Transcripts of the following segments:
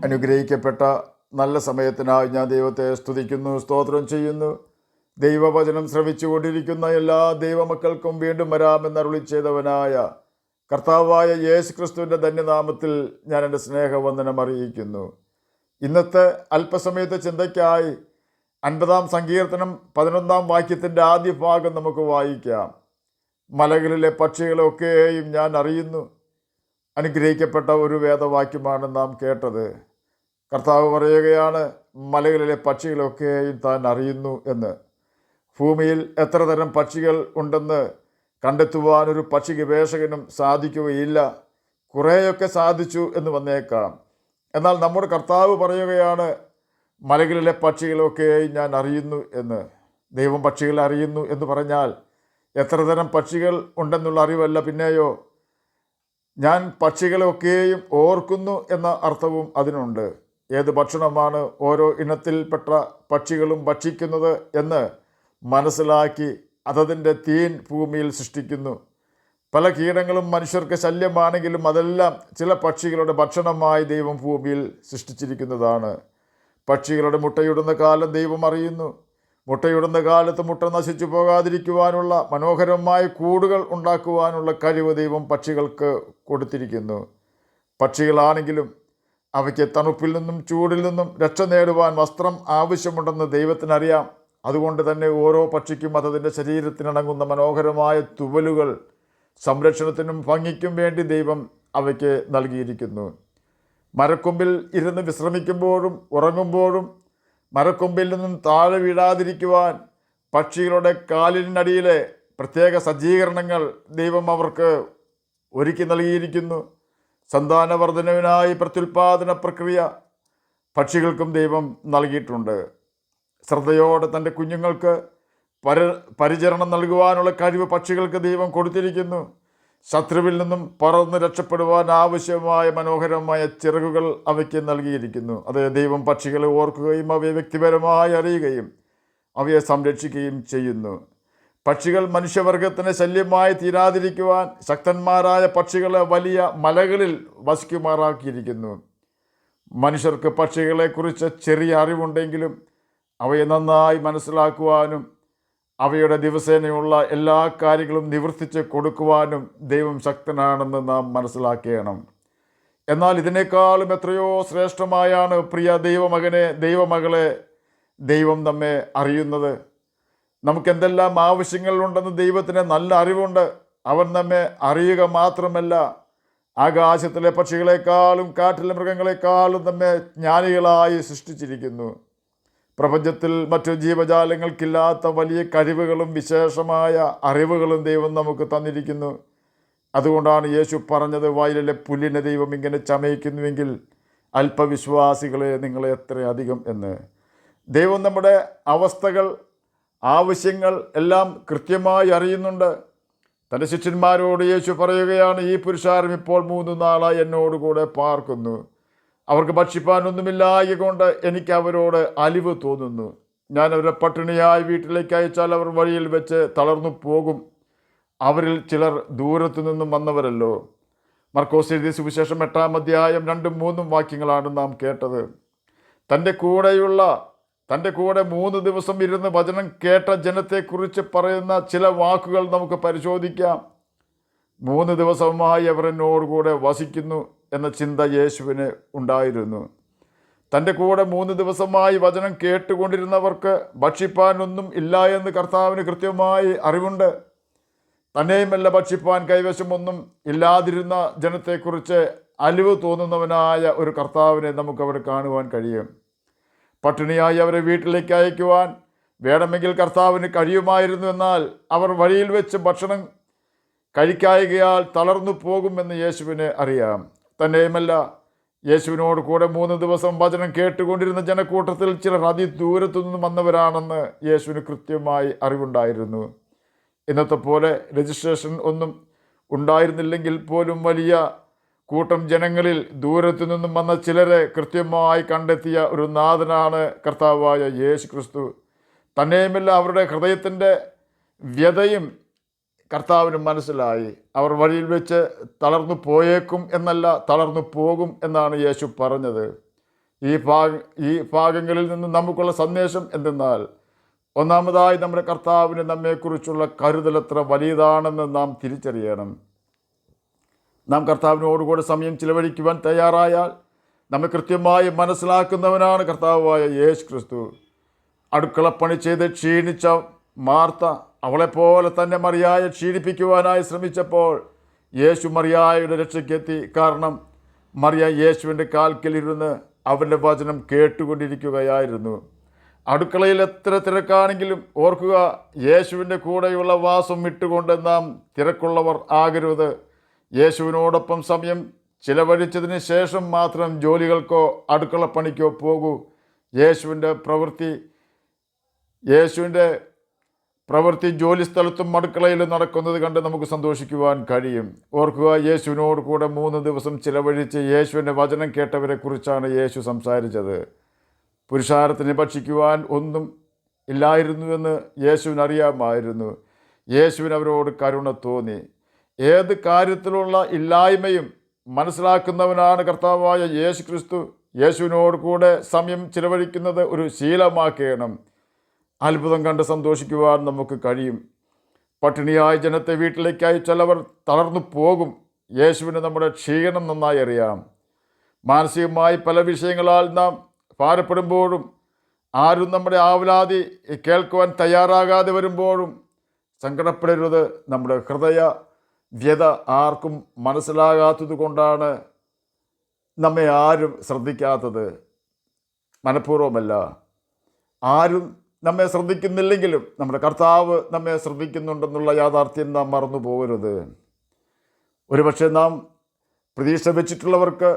അനുഗ്രഹിക്കപ്പെട്ട നല്ല സമയത്തിനായി ഞാൻ ദൈവത്തെ സ്തുതിക്കുന്നു, സ്തോത്രം ചെയ്യുന്നു. ദൈവവചനം ശ്രവിച്ചുകൊണ്ടിരിക്കുന്ന എല്ലാ ദൈവമക്കൾക്കും വീണ്ടും വരാമെന്നരുളി ചെയ്തവനായ കർത്താവായ യേശു ക്രിസ്തുവിൻ്റെ ധന്യനാമത്തിൽ ഞാൻ എൻ്റെ സ്നേഹവന്ദനം അറിയിക്കുന്നു. ഇന്നത്തെ അല്പസമയത്തെ ചിന്തയ്ക്കായി 50-ാം സങ്കീർത്തനം 11-ാം വാക്യത്തിൻ്റെ ആദ്യ ഭാഗം നമുക്ക് വായിക്കാം. മലകളിലെ പക്ഷികളൊക്കെയും ഞാൻ അറിയുന്നു. അനുഗ്രഹിക്കപ്പെട്ട ഒരു വേദവാക്യമാണ് നാം കേട്ടത്. കർത്താവ് പറയുകയാണ്, മലകളിലെ പക്ഷികളൊക്കെയും താൻ അറിയുന്നു എന്ന്. ഭൂമിയിൽ എത്ര തരം പക്ഷികൾ ഉണ്ടെന്ന് കണ്ടെത്തുവാനൊരു പക്ഷി ഗവേഷകനും സാധിക്കുകയില്ല. കുറേയൊക്കെ സാധിച്ചു എന്ന് വന്നേക്കാം. എന്നാൽ നമ്മുടെ കർത്താവ് പറയുകയാണ്, മലകളിലെ പക്ഷികളൊക്കെയും ഞാൻ അറിയുന്നു എന്ന്. ദൈവം പക്ഷികളെ അറിയുന്നു എന്ന് പറഞ്ഞാൽ എത്ര തരം പക്ഷികൾ ഉണ്ടെന്നുള്ള അറിവല്ല, പിന്നെയോ ഞാൻ പക്ഷികളെയൊക്കെയും ഓർക്കുന്നു എന്ന അർത്ഥവും അതിനുണ്ട്. ഏത് ഭക്ഷണമാണ് ഓരോ ഇനത്തിൽപ്പെട്ട പക്ഷികളും ഭക്ഷിക്കുന്നത് എന്ന് മനസ്സിലാക്കി അതതിൻ്റെ തീൻ ഭൂമിയിൽ സൃഷ്ടിക്കുന്നു. പല കീടങ്ങളും മനുഷ്യർക്ക് ശല്യമാണെങ്കിലും അതെല്ലാം ചില പക്ഷികളുടെ ഭക്ഷണമായി ദൈവം ഭൂമിയിൽ സൃഷ്ടിച്ചിരിക്കുന്നതാണ്. പക്ഷികളുടെ മുട്ടയിടുന്ന കാലം ദൈവം അറിയുന്നു. മുട്ടയിടുന്ന കാലത്ത് മുട്ട നശിച്ചു പോകാതിരിക്കുവാനുള്ള മനോഹരമായ കൂടുകൾ ഉണ്ടാക്കുവാനുള്ള കഴിവ് ദൈവം പക്ഷികൾക്ക് കൊടുത്തിരിക്കുന്നു. പക്ഷികളാണെങ്കിലും അവയ്ക്ക് തണുപ്പിൽ നിന്നും ചൂടിൽ നിന്നും രക്ഷ നേടുവാൻ വസ്ത്രം ആവശ്യമുണ്ടെന്ന് ദൈവത്തിനറിയാം. അതുകൊണ്ട് തന്നെ ഓരോ പക്ഷിക്കും അതതിൻ്റെ ശരീരത്തിനിണങ്ങുന്ന മനോഹരമായ തുവലുകൾ സംരക്ഷണത്തിനും ഭംഗിക്കും വേണ്ടി ദൈവം അവയ്ക്ക് നൽകിയിരിക്കുന്നു. മരക്കൊമ്പിൽ ഇരുന്ന് വിശ്രമിക്കുമ്പോഴും ഉറങ്ങുമ്പോഴും മരക്കൊമ്പിൽ നിന്നും താഴെ വീഴാതിരിക്കുവാൻ പക്ഷികളുടെ കാലിനടിയിലെ പ്രത്യേക സജ്ജീകരണങ്ങൾ ദൈവം അവർക്ക് ഒരുക്കി നൽകിയിരിക്കുന്നു. സന്താനവർദ്ധനവിനായി പ്രത്യുൽപാദന പ്രക്രിയ പക്ഷികൾക്കും ദൈവം നൽകിയിട്ടുണ്ട്. ശ്രദ്ധയോടെ തൻ്റെ കുഞ്ഞുങ്ങൾക്ക് പരിചരണം നൽകുവാനുള്ള കഴിവ് പക്ഷികൾക്ക് ദൈവം കൊടുത്തിരിക്കുന്നു. ശത്രുവിൽ നിന്നും പറന്ന് രക്ഷപ്പെടുവാൻ ആവശ്യമായ മനോഹരമായ ചിറകുകൾ അവയ്ക്ക് നൽകിയിരിക്കുന്നു. അത് ദൈവം പക്ഷികളെ ഓർക്കുകയും അവയെ വ്യക്തിപരമായി അറിയുകയും അവയെ സംരക്ഷിക്കുകയും ചെയ്യുന്നു. പക്ഷികൾ മനുഷ്യവർഗത്തിന് ശല്യമായി തീരാതിരിക്കുവാൻ ശക്തന്മാരായ പക്ഷികളെ വലിയ മലകളിൽ വസിക്കുമാറാക്കിയിരിക്കുന്നു. മനുഷ്യർക്ക് പക്ഷികളെക്കുറിച്ച് ചെറിയ അറിവുണ്ടെങ്കിലും അവയെ നന്നായി മനസ്സിലാക്കുവാനും അവയുടെ ദിവസേനയുള്ള എല്ലാ കാര്യങ്ങളും നിവർത്തിച്ച് കൊടുക്കുവാനും ദൈവം ശക്തനാണെന്ന് നാം മനസ്സിലാക്കണം. എന്നാൽ ഇതിനേക്കാളും എത്രയോ ശ്രേഷ്ഠമായാണ് പ്രിയ ദൈവമകനെ, ദൈവമകളെ, ദൈവം നമ്മെ അറിയുന്നത്. നമുക്കെന്തെല്ലാം ആവശ്യങ്ങളുണ്ടെന്ന് ദൈവത്തിന് നല്ല അറിവുണ്ട്. അവൻ നമ്മെ അറിയുക മാത്രമല്ല, ആകാശത്തിലെ പക്ഷികളെക്കാളും കാട്ടിലെ മൃഗങ്ങളെക്കാളും നമ്മെ ജ്ഞാനികളായി സൃഷ്ടിച്ചിരിക്കുന്നു. പ്രപഞ്ചത്തിൽ മറ്റു ജീവജാലങ്ങൾക്കില്ലാത്ത വലിയ കഴിവുകളും വിശേഷമായ അറിവുകളും ദൈവം നമുക്ക് തന്നിരിക്കുന്നു. അതുകൊണ്ടാണ് യേശു പറഞ്ഞത്, വയലിലെ പുല്ലിനെ ദൈവം ഇങ്ങനെ ചമയിക്കുന്നുവെങ്കിൽ അല്പവിശ്വാസികളെ നിങ്ങളെ എത്രയധികം എന്ന്. ദൈവം നമ്മുടെ അവസ്ഥകൾ, ആവശ്യങ്ങൾ എല്ലാം കൃത്യമായി അറിയുന്നുണ്ട്. തൻ്റെ ശിഷ്യന്മാരോട് യേശു പറയുകയാണ്, ഈ പുരുഷാരം ഇപ്പോൾ 3 നാളായി എന്നോടുകൂടെ പാർക്കുന്നു. അവർക്ക് ഭക്ഷിപ്പാനൊന്നുമില്ലായകൊണ്ട് എനിക്ക് അവരോട് അലിവ് തോന്നുന്നു. ഞാൻ അവരെ പട്ടിണിയായി വീട്ടിലേക്ക് അയച്ചാൽ അവർ വഴിയിൽ വെച്ച് തളർന്നു പോകും. അവരിൽ ചിലർ ദൂരത്തു നിന്നും വന്നവരല്ലോ. മർക്കോസ് എഴുതിയ സുവിശേഷം 8-ാം അധ്യായം 2-3 വാക്യങ്ങളാണ് നാം കേട്ടത്. തൻ്റെ കൂടെ 3 ദിവസം ഇരുന്ന് വചനം കേട്ട ജനത്തെക്കുറിച്ച് പറയുന്ന ചില വാക്കുകൾ നമുക്ക് പരിശോധിക്കാം. 3 ദിവസമായി അവർ എന്നോടുകൂടെ വസിക്കുന്നു എന്ന ചിന്ത യേശുവിന് ഉണ്ടായിരുന്നു. തൻ്റെ കൂടെ 3 ദിവസമായി വചനം കേട്ടുകൊണ്ടിരുന്നവർക്ക് ഭക്ഷിപ്പാനൊന്നും ഇല്ല എന്ന് കർത്താവിന് കൃത്യമായി അറിവുണ്ട്. തന്നെയുമല്ല, ഭക്ഷിപ്പാൻ കൈവശമൊന്നും ഇല്ലാതിരുന്ന ജനത്തെക്കുറിച്ച് അലിവ് തോന്നുന്നവനായ ഒരു കർത്താവിനെ നമുക്കവിടെ കാണുവാൻ കഴിയും. പട്ടിണിയായി അവരെ വീട്ടിലേക്ക് അയക്കുവാൻ വേണമെങ്കിൽ കർത്താവിന് കഴിയുമായിരുന്നു. എന്നാൽ അവർ വഴിയിൽ വെച്ച് ഭക്ഷണം കഴിക്കായികയാൽ തളർന്നു പോകുമെന്ന് യേശുവിന് അറിയാം. തന്നെയുമല്ല, യേശുവിനോട് കൂടെ 3 ദിവസം വചനം കേട്ടുകൊണ്ടിരുന്ന ജനക്കൂട്ടത്തിൽ ചിലർ അതിദൂരത്തു നിന്നും വന്നവരാണെന്ന് യേശുവിന് കൃത്യമായി അറിവുണ്ടായിരുന്നു. ഇന്നത്തെ പോലെ രജിസ്ട്രേഷൻ ഒന്നും ഉണ്ടായിരുന്നില്ലെങ്കിൽ പോലും വലിയ കൂട്ടം ജനങ്ങളിൽ ദൂരത്തു നിന്നും വന്ന ചിലരെ കൃത്യമായി കണ്ടെത്തിയ ഒരു നാഥനാണ് കർത്താവായ യേശു ക്രിസ്തു. തന്നെയുമല്ല, അവരുടെ ഹൃദയത്തിൻ്റെ വ്യതയും കർത്താവിന് മനസ്സിലായി. അവർ വഴിയിൽ വെച്ച് തളർന്നു പോയേക്കും എന്നല്ല, തളർന്നു പോകും എന്നാണ് യേശു പറഞ്ഞത്. ഈ ഭാഗങ്ങളിൽ നിന്ന് നമുക്കുള്ള സന്ദേശം എന്തെന്നാൽ, ഒന്നാമതായി നമ്മുടെ കർത്താവിന് നമ്മെക്കുറിച്ചുള്ള കരുതലത്ര വലിയതാണെന്ന് നാം തിരിച്ചറിയണം. നാം കർത്താവിനോടുകൂടെ സമയം ചിലവഴിക്കുവാൻ തയ്യാറായാൽ നമ്മെ കൃത്യമായി മനസ്സിലാക്കുന്നവനാണ് കർത്താവായ യേശു ക്രിസ്തു. അടുക്കളപ്പണി ചെയ്ത് ക്ഷീണിച്ച മാർത്ത അവളെപ്പോലെ തന്നെ മറിയായെ ക്ഷീണിപ്പിക്കുവാനായി ശ്രമിച്ചപ്പോൾ യേശു മറിയായുടെ രക്ഷയ്ക്കെത്തി. കാരണം മറിയ യേശുവിൻ്റെ കാൽക്കലിരുന്ന് അവൻ്റെ വചനം കേട്ടുകൊണ്ടിരിക്കുകയായിരുന്നു. അടുക്കളയിൽ എത്ര തിരക്കാണെങ്കിലും ഓർക്കുക, യേശുവിൻ്റെ കൂടെയുള്ള വാസം വിട്ടുകൊണ്ട് നാം തിരക്കുള്ളവർ ആകരുത്. യേശുവിനോടൊപ്പം സമയം ചിലവഴിച്ചതിന് ശേഷം മാത്രം ജോലികൾക്കോ അടുക്കളപ്പണിക്കോ പോകൂ. യേശുവിൻ്റെ പ്രവൃത്തി ജോലിസ്ഥലത്തും അടുക്കളയിലും നടക്കുന്നത് കണ്ട് നമുക്ക് സന്തോഷിക്കുവാൻ കഴിയും. ഓർക്കുക, യേശുവിനോട് കൂടെ 3 ദിവസം ചിലവഴിച്ച് യേശുവിൻ്റെ വചനം കേട്ടവരെക്കുറിച്ചാണ് യേശു സംസാരിച്ചത്. പുരുഷാരത്തിന് ഭക്ഷിക്കുവാൻ ഒന്നും ഇല്ലായിരുന്നുവെന്ന് യേശുവിന് അറിയാമായിരുന്നു. യേശുവിന് അവരോട് കരുണ തോന്നി. ഏത് കാര്യത്തിലുള്ള ഇല്ലായ്മയും മനസ്സിലാക്കുന്നവനാണ് കർത്താവായ യേശു ക്രിസ്തു. യേശുവിനോട് കൂടെ സമയം ചിലവഴിക്കുന്നത് ഒരു ശീലമാക്കണം. അത്ഭുതം കണ്ട് സന്തോഷിക്കുവാൻ നമുക്ക് കഴിയും. പട്ടിണിയായ ജനത്തെ വീട്ടിലേക്ക് അയച്ചവർ തളർന്നു പോകും. യേശുവിന് നമ്മുടെ ക്ഷീണം നന്നായി അറിയാം. മാനസികമായി പല വിഷയങ്ങളാൽ നാം ഭാരപ്പെടുമ്പോഴും ആരും നമ്മുടെ ആവലാതി കേൾക്കുവാൻ തയ്യാറാകാതെ വരുമ്പോഴും സങ്കടപ്പെടരുത്. നമ്മുടെ ഹൃദയ വ്യത ആർക്കും മനസ്സിലാകാത്തത് കൊണ്ടാണ് നമ്മെ ആരും ശ്രദ്ധിക്കാത്തത്. മനഃപൂർവ്വമല്ല. ആരും നമ്മെ ശ്രദ്ധിക്കുന്നില്ലെങ്കിലും നമ്മുടെ കർത്താവ് നമ്മെ ശ്രദ്ധിക്കുന്നുണ്ടെന്നുള്ള യാഥാർത്ഥ്യം നാം മറന്നു പോകരുത്. ഒരുപക്ഷെ നാം പ്രതീക്ഷ വെച്ചിട്ടുള്ളവർക്ക്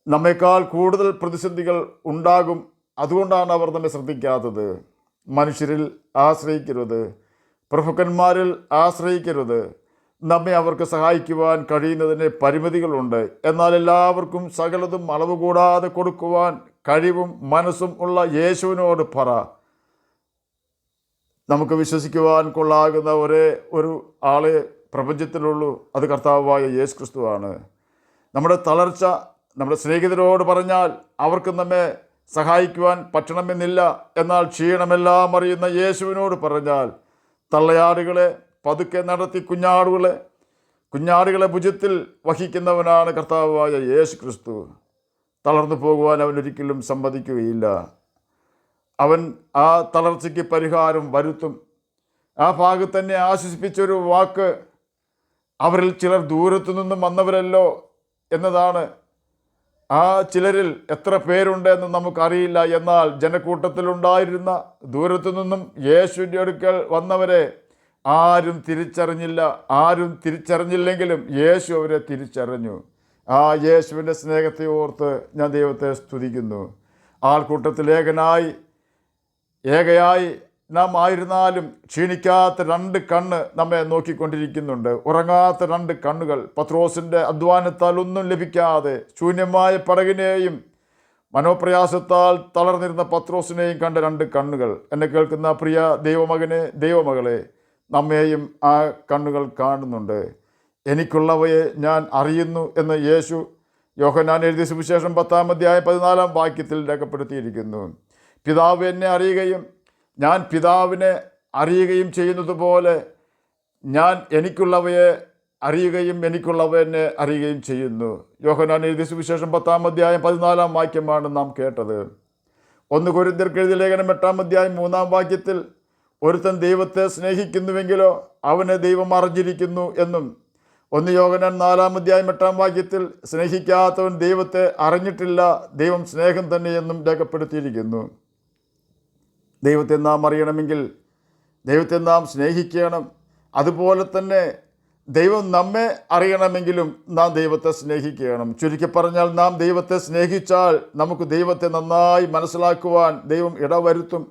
നമ്മേക്കാൾ കൂടുതൽ പ്രതിസന്ധികൾ ഉണ്ടാകും. അതുകൊണ്ടാണ് അവർ നമ്മെ ശ്രദ്ധിക്കാത്തത്. മനുഷ്യരിൽ ആശ്രയിക്കരുത്, പ്രഭുക്കന്മാരിൽ ആശ്രയിക്കരുത്. നമ്മെ അവർക്ക് സഹായിക്കുവാൻ കഴിയുന്നതിന് പരിമിതികളുണ്ട്. എന്നാൽ എല്ലാവർക്കും സകലതും അളവ് കൂടാതെ കൊടുക്കുവാൻ കഴിവും മനസ്സും ഉള്ള യേശുവിനോട് പറ. നമുക്ക് വിശ്വസിക്കുവാൻ കൊള്ളാകുന്ന ഒരു ആളെ പ്രപഞ്ചത്തിലുള്ളൂ. അത് കർത്താവായ യേശു ക്രിസ്തുവാണ്. നമ്മുടെ തളർച്ച നമ്മുടെ സ്നേഹിതരോട് പറഞ്ഞാൽ അവർക്ക് നമ്മെ സഹായിക്കുവാൻ പറ്റണമെന്നില്ല. എന്നാൽ ക്ഷീണമെല്ലാം അറിയുന്ന യേശുവിനോട് പറഞ്ഞാൽ തള്ളയാടുകളെ പതുക്കെ നടത്തി കുഞ്ഞാടുകളെ ഭുജത്തിൽ വഹിക്കുന്നവനാണ് കർത്താവായ യേശു ക്രിസ്തു. തളർന്നു പോകുവാൻ അവൻ ഒരിക്കലും സമ്മതിക്കുകയില്ല. അവൻ ആ തളർച്ചയ്ക്ക് പരിഹാരം വരുത്തും. ആ ഭാഗത്ത് തന്നെ ആശ്വസിപ്പിച്ചൊരു വാക്ക്, അവരിൽ ചിലർ ദൂരത്തു നിന്നും വന്നവരല്ലോ എന്നതാണ്. ആ ചിലരിൽ എത്ര പേരുണ്ടെന്ന് നമുക്കറിയില്ല. എന്നാൽ ജനക്കൂട്ടത്തിലുണ്ടായിരുന്ന ദൂരത്തു നിന്നും യേശുവിൻ്റെ അടുക്കൽ വന്നവരെ ആരും തിരിച്ചറിഞ്ഞില്ലെങ്കിലും യേശു അവരെ തിരിച്ചറിഞ്ഞു. ആ യേശുവിൻ്റെ സ്നേഹത്തെ ഓർത്ത് ഞാൻ ദൈവത്തെ സ്തുതിക്കുന്നു. ആൾക്കൂട്ടത്തിൽ ഏകയായി നാം ആയിരുന്നാലും ക്ഷീണിക്കാത്ത 2 കണ്ണ് നമ്മെ നോക്കിക്കൊണ്ടിരിക്കുന്നുണ്ട്. ഉറങ്ങാത്ത 2 കണ്ണുകൾ. പത്രോസിൻ്റെ അധ്വാനത്താൽ ഒന്നും ലഭിക്കാതെ ശൂന്യമായ പടകിനെയും മനോപ്രയാസത്താൽ തളർന്നിരുന്ന പത്രോസിനെയും കണ്ട 2 കണ്ണുകൾ. എന്നെ കേൾക്കുന്ന പ്രിയ ദൈവമകനെ, ദൈവമകളെ, നമ്മെയും ആ കണ്ണുകൾ കാണുന്നുണ്ട്. എനിക്കുള്ളവയെ ഞാൻ അറിയുന്നു എന്ന് യേശു യോഹന്നാൻ എഴുതിയ സുവിശേഷം 10-ാം അധ്യായം 14-ാം വാക്യത്തിൽ രേഖപ്പെടുത്തിയിരിക്കുന്നു. പിതാവ് എന്നെ അറിയുകയും ഞാൻ പിതാവിനെ അറിയുകയും ചെയ്യുന്നത് പോലെ ഞാൻ എനിക്കുള്ളവയെ അറിയുകയും എനിക്കുള്ളവ എന്നെ അറിയുകയും ചെയ്യുന്നു. യോഹന്നാൻ എഴുതിയ സുവിശേഷം 10-ാം അധ്യായം 14-ാം വാക്യമാണ് നാം കേട്ടത്. 1 കൊരിന്ത്യർക്ക് എഴുതിയ ലേഖനം 8-ാം അധ്യായം 3-ാം വാക്യത്തിൽ ഒരുത്തൻ ദൈവത്തെ സ്നേഹിക്കുന്നുവെങ്കിലോ അവനെ ദൈവം അറിഞ്ഞിരിക്കുന്നു എന്നും 1 യോഹന്നാൻ 4-ാം അധ്യായം 8-ാം വാക്യത്തിൽ സ്നേഹിക്കാത്തവൻ ദൈവത്തെ അറിഞ്ഞിട്ടില്ല, ദൈവം സ്നേഹം തന്നെയെന്നും രേഖപ്പെടുത്തിയിരിക്കുന്നു. ദൈവത്തെ നാം അറിയണമെങ്കിൽ ദൈവത്തെ നാം സ്നേഹിക്കണം. അതുപോലെ തന്നെ ദൈവം നമ്മെ അറിയണമെങ്കിലും നാം ദൈവത്തെ സ്നേഹിക്കണം. ചുരുക്കി പറഞ്ഞാൽ നാം ദൈവത്തെ സ്നേഹിച്ചാൽ നമുക്ക് ദൈവത്തെ നന്നായി മനസ്സിലാക്കുവാൻ ദൈവം ഇടവരുത്തും.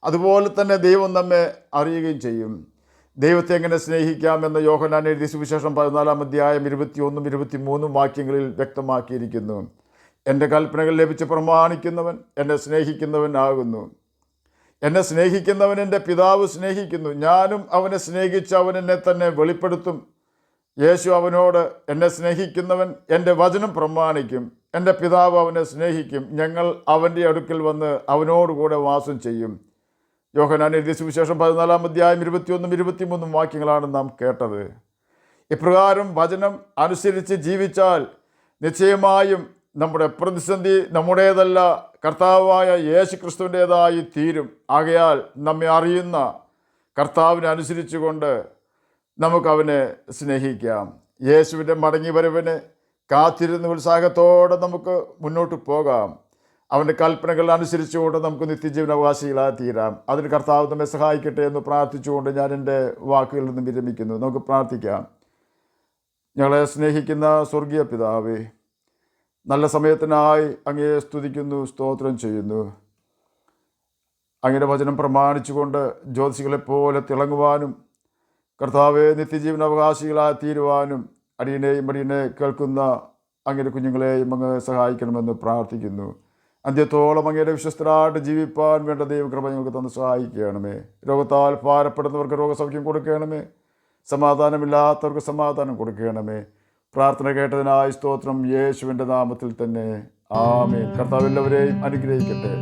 അതുപോലെ തന്നെ ദൈവം നമ്മെ അറിയുകയും ചെയ്യും. ദൈവത്തെ എങ്ങനെ സ്നേഹിക്കാമെന്ന് യോഹന്നാൻ എഴുതിയ സുവിശേഷം 14-ാം അധ്യായം 21-23 വാക്യങ്ങളിൽ വ്യക്തമാക്കിയിരിക്കുന്നു. എൻ്റെ കൽപ്പനകൾ ലഭിച്ച് പ്രമാണിക്കുന്നവൻ എന്നെ സ്നേഹിക്കുന്നവനാകുന്നു. എന്നെ സ്നേഹിക്കുന്നവൻ എൻ്റെ പിതാവ് സ്നേഹിക്കുന്നു. ഞാനും അവനെ സ്നേഹിച്ച് അവൻ എന്നെ തന്നെ വെളിപ്പെടുത്തും. യേശു അവനോട്, എന്നെ സ്നേഹിക്കുന്നവൻ എൻ്റെ വചനം പ്രമാണിക്കും. എൻ്റെ പിതാവ് അവനെ സ്നേഹിക്കും, ഞങ്ങൾ അവൻ്റെ അടുക്കൽ വന്ന് അവനോടുകൂടെ വാസം ചെയ്യും. യോഹന്നാൻ എഴുതിയ സുവിശേഷം 14 അധ്യായം 21 23 വാക്യങ്ങളാണ് നാം കേട്ടത്. ഇപ്രകാരം വചനം അനുസരിച്ച് ജീവിച്ചാൽ നിശ്ചയമായും നമ്മുടെ പ്രതിസന്ധി നമ്മുടേതല്ല, കർത്താവായ യേശു ക്രിസ്തുവിൻ്റേതായി തീരും. ആകയാൽ നമ്മെ അറിയുന്ന കർത്താവിനെ അനുസരിച്ചുകൊണ്ട് നമുക്കവനെ സ്നേഹിക്കാം. യേശുവിൻ്റെ മടങ്ങി വരവിന് കാത്തിരുന്ന് ഉത്സാഹത്തോടെ നമുക്ക് മുന്നോട്ട് പോകാം. അവൻ്റെ കൽപ്പനകൾ അനുസരിച്ചുകൊണ്ട് നമുക്ക് നിത്യജീവനാവകാശികളായി തീരാം. അതിന് കർത്താവ് നമ്മെ സഹായിക്കട്ടെ എന്ന് പ്രാർത്ഥിച്ചുകൊണ്ട് ഞാൻ എൻ്റെ വാക്കുകളിൽ നിന്നും വിരമിക്കുന്നു. നമുക്ക് പ്രാർത്ഥിക്കാം. ഞങ്ങളെ സ്നേഹിക്കുന്ന സ്വർഗീയ പിതാവേ, നല്ല സമയത്തിനായി അങ്ങയെ സ്തുതിക്കുന്നു, സ്തോത്രം ചെയ്യുന്നു. അങ്ങയുടെ വചനം പ്രമാണിച്ചുകൊണ്ട് ജ്യോതിഷികളെപ്പോലെ തിളങ്ങുവാനും കർത്താവെ നിത്യജീവനാവകാശികളായി തീരുവാനും അടിയനെ കേൾക്കുന്ന അങ്ങയുടെ കുഞ്ഞുങ്ങളെയും അങ്ങ് സഹായിക്കണമെന്ന് പ്രാർത്ഥിക്കുന്നു. അന്ത്യത്തോളം അങ്ങയുടെ വിശ്വസ്തരായിട്ട് ജീവിപ്പാൻ വേണ്ട ദൈവകൃപ ഞങ്ങൾക്ക് തന്ന് സഹായിക്കണമേ. രോഗത്താൽ ഭാരപ്പെടുന്നവർക്ക് രോഗസൗഖ്യം കൊടുക്കണമേ. സമാധാനമില്ലാത്തവർക്ക് സമാധാനം കൊടുക്കണമേ. പ്രാർത്ഥന കേട്ടതിനായി സ്തോത്രം, യേശുവിൻ്റെ നാമത്തിൽ തന്നെ ആമേൻ. കർത്താവ് എല്ലാവരെയും അനുഗ്രഹിക്കട്ടെ.